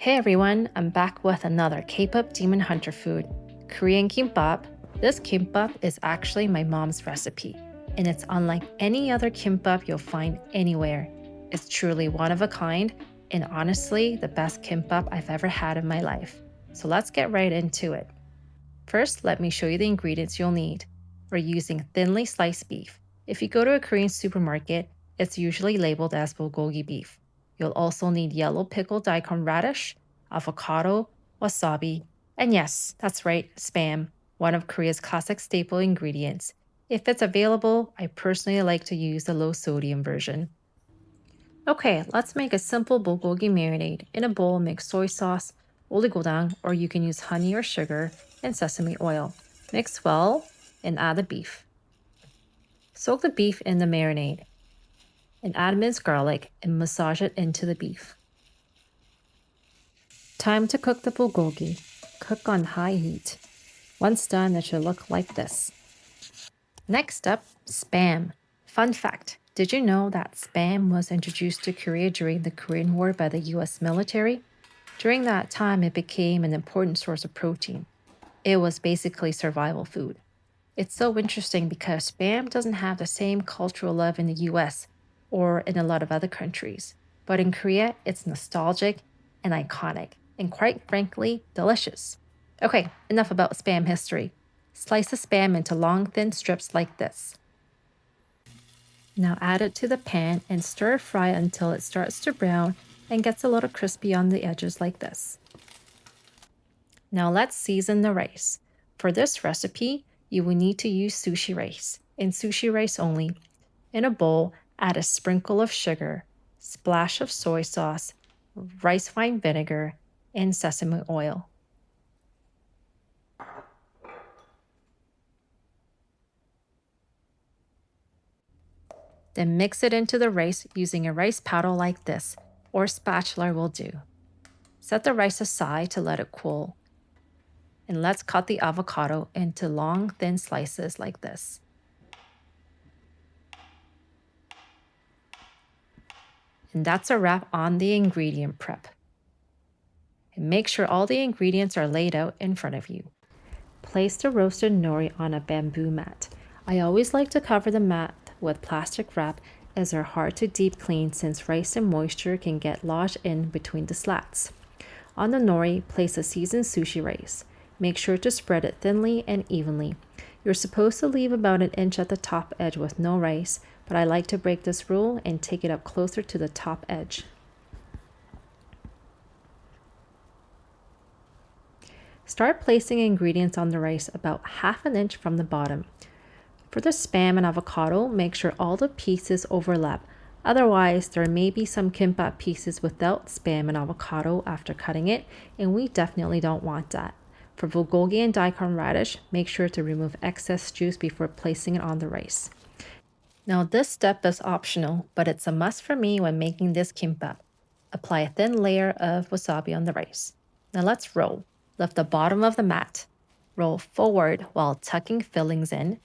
Hey everyone, I'm back with another K-pop demon hunter food, Korean kimbap. This kimbap is actually my mom's recipe, and it's unlike any other kimbap you'll find anywhere. It's truly one of a kind, and honestly, the best kimbap I've ever had in my life. So let's get right into it. First, let me show you the ingredients you'll need. We're using thinly sliced beef. If you go to a Korean supermarket, it's usually labeled as Bulgogi beef. You'll also need yellow pickled daikon radish, avocado, wasabi, and yes, that's right, spam, one of Korea's classic staple ingredients. If it's available, I personally like to use the low sodium version. Okay, let's make a simple bulgogi marinade. In a bowl, mix soy sauce, oligodang, or you can use honey or sugar, and sesame oil. Mix well and add the beef. Soak the beef in the marinade and add minced garlic and massage it into the beef. Time to cook the bulgogi. Cook on high heat. Once done, it should look like this. Next up, spam. Fun fact, did you know that spam was introduced to Korea during the Korean War by the US military? During that time, it became an important source of protein. It was basically survival food. It's so interesting because spam doesn't have the same cultural love in the US or in a lot of other countries. But in Korea, it's nostalgic and iconic, and quite frankly, delicious. Okay, enough about spam history. Slice the spam into long, thin strips like this. Now add it to the pan and stir fry until it starts to brown and gets a little crispy on the edges like this. Now let's season the rice. For this recipe, you will need to use sushi rice, and sushi rice only. In a bowl, add a sprinkle of sugar, splash of soy sauce, rice wine vinegar, and sesame oil. Then mix it into the rice using a rice paddle like this, or spatula will do. Set the rice aside to let it cool. And let's cut the avocado into long, thin slices like this. And that's a wrap on the ingredient prep. And make sure all the ingredients are laid out in front of you. Place the roasted nori on a bamboo mat. I always like to cover the mat with plastic wrap as they're hard to deep clean since rice and moisture can get lodged in between the slats. On the nori, place a seasoned sushi rice. Make sure to spread it thinly and evenly. You're supposed to leave about an inch at the top edge with no rice, but I like to break this rule and take it up closer to the top edge. Start placing ingredients on the rice about half an inch from the bottom. For the spam and avocado, make sure all the pieces overlap. Otherwise, there may be some kimbap pieces without spam and avocado after cutting it, and we definitely don't want that. For bulgogi and daikon radish, make sure to remove excess juice before placing it on the rice. Now this step is optional, but it's a must for me when making this kimbap. Apply a thin layer of wasabi on the rice. Now let's roll. Lift the bottom of the mat. Roll forward while tucking fillings in.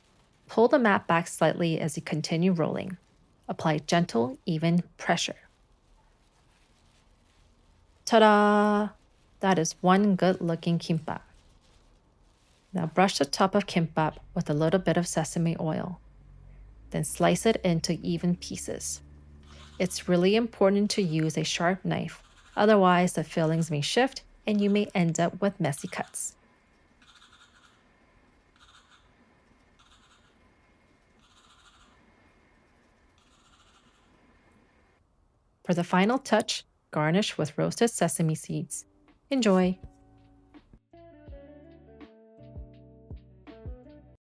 Pull the mat back slightly as you continue rolling. Apply gentle, even pressure. Ta-da! That is one good-looking kimbap. Now brush the top of kimbap with a little bit of sesame oil. Then slice it into even pieces. It's really important to use a sharp knife, otherwise the fillings may shift and you may end up with messy cuts. For the final touch, garnish with roasted sesame seeds. Enjoy!